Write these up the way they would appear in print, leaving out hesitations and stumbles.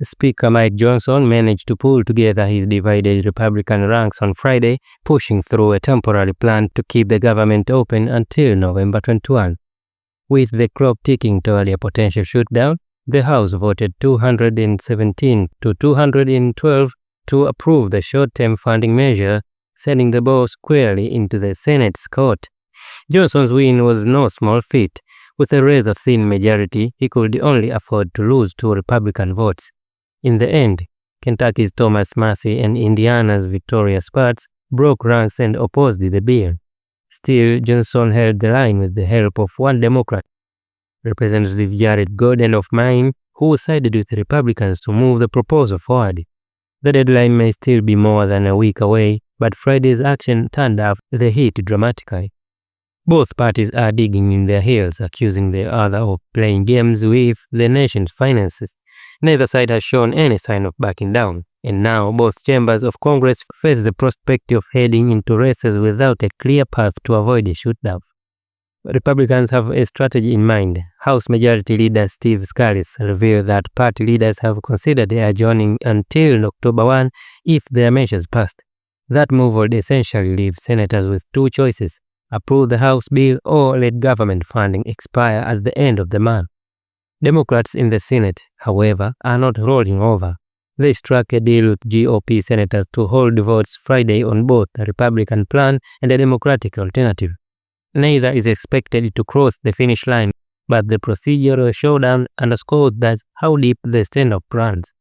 Speaker Mike Johnson managed to pull together his divided Republican ranks on Friday, pushing through a temporary plan to keep the government open until November 21. With the clock ticking toward a potential shutdown, the House voted 217 to 212 to approve the short-term funding measure, sending the ball squarely into the Senate's court. Johnson's win was no small feat. With a rather thin majority, he could only afford to lose 2 Republican votes. In the end, Kentucky's Thomas Massie and Indiana's Victoria Sparks broke ranks and opposed the bill. Still, Johnson held the line with the help of one Democrat, Representative Jared Gordon of Maine, who sided with Republicans to move the proposal forward. The deadline may still be more than a week away, but Friday's action turned up the heat dramatically. Both parties are digging in their heels, accusing the other of playing games with the nation's finances. Neither side has shown any sign of backing down, and now both chambers of Congress face the prospect of heading into races without a clear path to avoid a shutdown. Republicans have a strategy in mind. House Majority Leader Steve Scalise revealed that party leaders have considered adjourning until October 1 if their measures passed. That move would essentially leave senators with 2 choices: approve the House bill or let government funding expire at the end of the month. Democrats in the Senate, however, are not rolling over. They struck a deal with GOP senators to hold votes Friday on both the Republican plan and a Democratic alternative. Neither is expected to cross the finish line, but the procedural showdown underscored that how deep the standoff runs.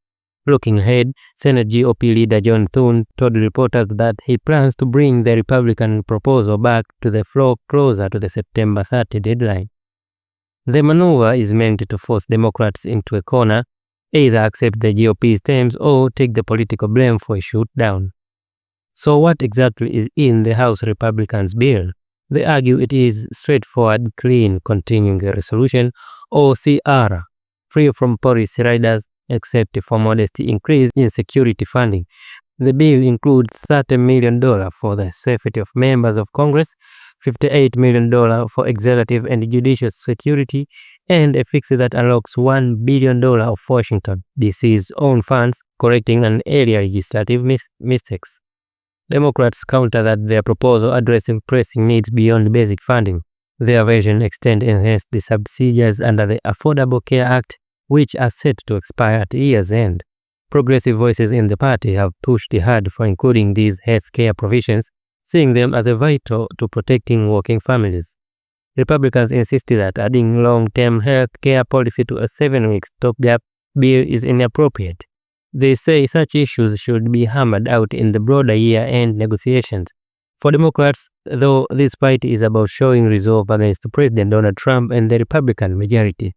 Looking ahead, Senate GOP leader John Thune told reporters that he plans to bring the Republican proposal back to the floor closer to the September 30 deadline. The maneuver is meant to force Democrats into a corner, either accept the GOP's terms or take the political blame for a shutdown. So what exactly is in the House Republicans' bill? They argue it is straightforward, clean, continuing resolution, or CR, free from policy riders except for modest increase in security funding. The bill includes $30 million for the safety of members of Congress, $58 million for executive and judicial security, and a fix that unlocks $1 billion of Washington, D.C.'s own funds, correcting an earlier legislative mistakes. Democrats counter that their proposal addresses pressing needs beyond basic funding. Their version extends enhanced the subsidies under the Affordable Care Act, which are set to expire at year's end. Progressive voices in the party have pushed hard for including these health care provisions, seeing them as vital to protecting working families. Republicans insisted that adding long-term health care policy to a 7-week stopgap bill is inappropriate. They say such issues should be hammered out in the broader year-end negotiations. For Democrats, though, this fight is about showing resolve against President Donald Trump and the Republican majority.